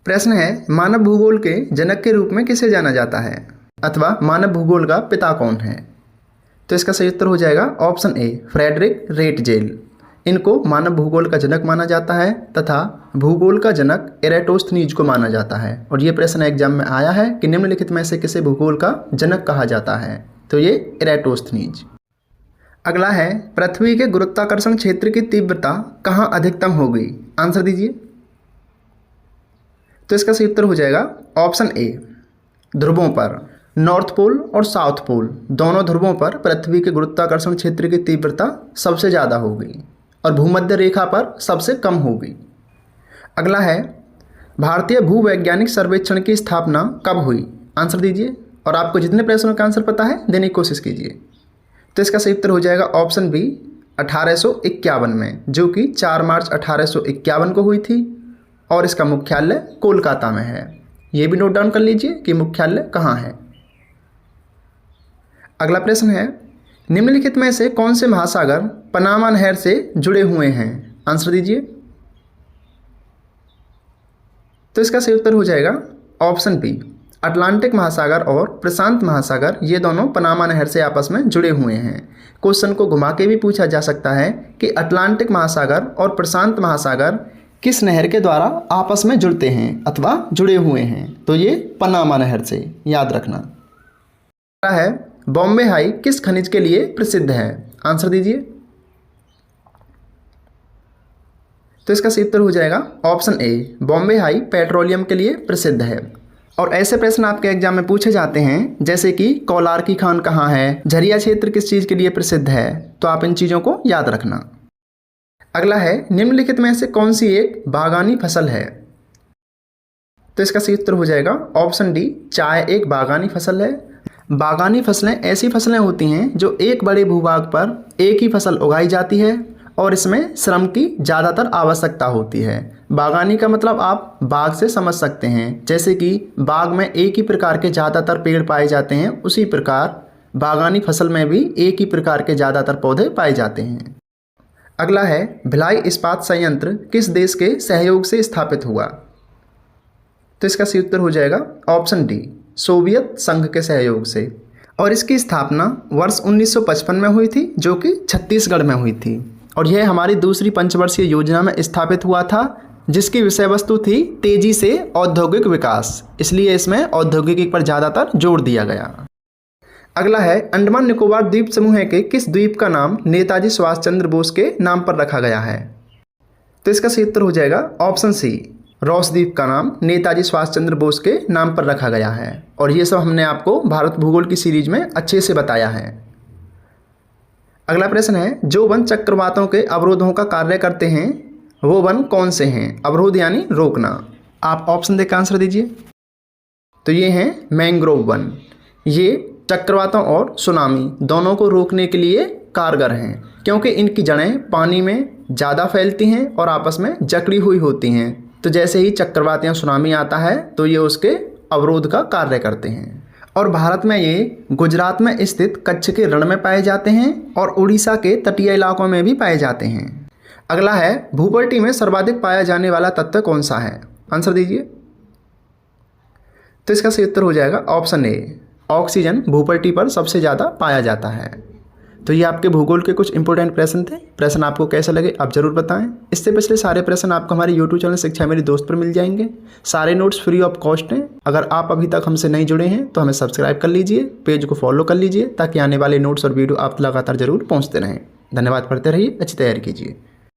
प्रश्न है, मानव भूगोल के जनक के रूप में किसे जाना जाता है, अथवा मानव भूगोल का पिता कौन है? तो इसका सही उत्तर हो जाएगा ऑप्शन ए, फ्रेडरिक रेटजेल। इनको मानव भूगोल का जनक माना जाता है तथा भूगोल का जनक एराटोस्थनीज को माना जाता है। और ये प्रश्न एग्जाम में आया है कि निम्नलिखित में से किसे भूगोल का जनक कहा जाता है, तो ये एराटोस्थनीज। अगला है, पृथ्वी के गुरुत्वाकर्षण क्षेत्र की तीव्रता कहाँ अधिकतम होगी? आंसर दीजिए। तो इसका सही उत्तर हो जाएगा ऑप्शन ए, ध्रुवों पर। नॉर्थ पोल और साउथ पोल दोनों ध्रुवों पर पृथ्वी के गुरुत्वाकर्षण क्षेत्र की तीव्रता सबसे ज़्यादा होगी और भूमध्य रेखा पर सबसे कम होगी। अगला है, भारतीय भूवैज्ञानिक सर्वेक्षण की स्थापना कब हुई? आंसर दीजिए। और आपको जितने प्रश्नों का आंसर पता है देने की कोशिश कीजिए। तो इसका सही उत्तर हो जाएगा ऑप्शन बी, 1851 में, जो कि 4 मार्च 1851 को हुई थी। और इसका मुख्यालय कोलकाता में है। ये भी नोट डाउन कर लीजिए कि मुख्यालय कहाँ है। अगला प्रश्न है, निम्नलिखित में से कौन से महासागर पनामा नहर से जुड़े हुए हैं? आंसर दीजिए। तो इसका सही उत्तर हो जाएगा ऑप्शन बी, अटलांटिक महासागर और प्रशांत महासागर, ये दोनों पनामा नहर से आपस में जुड़े हुए हैं। क्वेश्चन को घुमा के भी पूछा जा सकता है कि अटलांटिक महासागर और प्रशांत महासागर किस नहर के द्वारा आपस में जुड़ते हैं अथवा जुड़े हुए हैं, तो ये पनामा नहर से, याद रखना है। बॉम्बे हाई किस खनिज के लिए प्रसिद्ध है? आंसर दीजिए। तो इसका सही उत्तर हो जाएगा option A, Bombay high petroleum के लिए प्रसिद्ध है। और ऐसे प्रश्न आपके एग्जाम में पूछे जाते हैं जैसे कि कोलार की खान कहाँ है, झरिया क्षेत्र किस चीज़ के लिए प्रसिद्ध है, तो आप इन चीज़ों को याद रखना। अगला है, निम्नलिखित में से कौन सी एक बागानी फसल है? तो इसका सही उत्तर हो जाएगा ऑप्शन डी, चाय एक बागानी फसल है। बागानी फसलें ऐसी फसलें होती हैं जो एक बड़े भूभाग पर एक ही फसल उगाई जाती है और इसमें श्रम की ज़्यादातर आवश्यकता होती है। बागानी का मतलब आप बाग से समझ सकते हैं, जैसे कि बाग में एक ही प्रकार के ज़्यादातर पेड़ पाए जाते हैं, उसी प्रकार बागानी फसल में भी एक ही प्रकार के ज़्यादातर पौधे पाए जाते हैं। अगला है, भिलाई इस्पात संयंत्र किस देश के सहयोग से स्थापित हुआ? तो इसका सही उत्तर हो जाएगा ऑप्शन डी, सोवियत संघ के सहयोग से। और इसकी स्थापना वर्ष 1955 में हुई थी, जो कि छत्तीसगढ़ में हुई थी। और यह हमारी दूसरी पंचवर्षीय योजना में स्थापित हुआ था, जिसकी विषय वस्तु थी तेजी से औद्योगिक विकास, इसलिए इसमें औद्योगिकी पर ज़्यादातर जोर दिया गया। अगला है, अंडमान निकोबार द्वीप समूह के किस द्वीप का नाम नेताजी सुभाष चंद्र बोस के नाम पर रखा गया है? तो इसका सही उत्तर हो जाएगा ऑप्शन सी, रॉस द्वीप का नाम नेताजी सुभाष चंद्र बोस के नाम पर रखा गया है। और ये सब हमने आपको भारत भूगोल की सीरीज में अच्छे से बताया है। अगला प्रश्न है, जो वन चक्रवातों के अवरोधों का कार्य करते हैं वो वन कौन से हैं? अवरोध यानी रोकना। आप ऑप्शन देकर आंसर दीजिए। तो ये हैं मैंग्रोव वन। ये चक्रवातों और सुनामी दोनों को रोकने के लिए कारगर हैं, क्योंकि इनकी जड़ें पानी में ज़्यादा फैलती हैं और आपस में जकड़ी हुई होती हैं। तो जैसे ही चक्रवात या सुनामी आता है तो ये उसके अवरोध का कार्य करते हैं। और भारत में ये गुजरात में स्थित कच्छ के रण में पाए जाते हैं और उड़ीसा के तटीय इलाकों में भी पाए जाते हैं। अगला है, भूपट्टी में सर्वाधिक पाया जाने वाला तत्व कौन सा है? आंसर दीजिए। तो इसका सही उत्तर हो जाएगा ऑप्शन ए, ऑक्सीजन भूपट्टी पर सबसे ज़्यादा पाया जाता है। तो ये आपके भूगोल के कुछ इंपॉर्टेंट प्रश्न थे। प्रश्न आपको कैसे लगे आप ज़रूर बताएं। इससे पिछले सारे प्रश्न आपको हमारे यूट्यूब चैनल शिक्षा मेरी दोस्त पर मिल जाएंगे। सारे नोट्स फ्री ऑफ कॉस्ट हैं। अगर आप अभी तक हमसे नहीं जुड़े हैं तो हमें सब्सक्राइब कर लीजिए, पेज को फॉलो कर लीजिए, ताकि आने वाले नोट्स और वीडियो आप लगातार जरूर पहुँचते रहें। धन्यवाद। पढ़ते रहिए, अच्छी तैयारी कीजिए।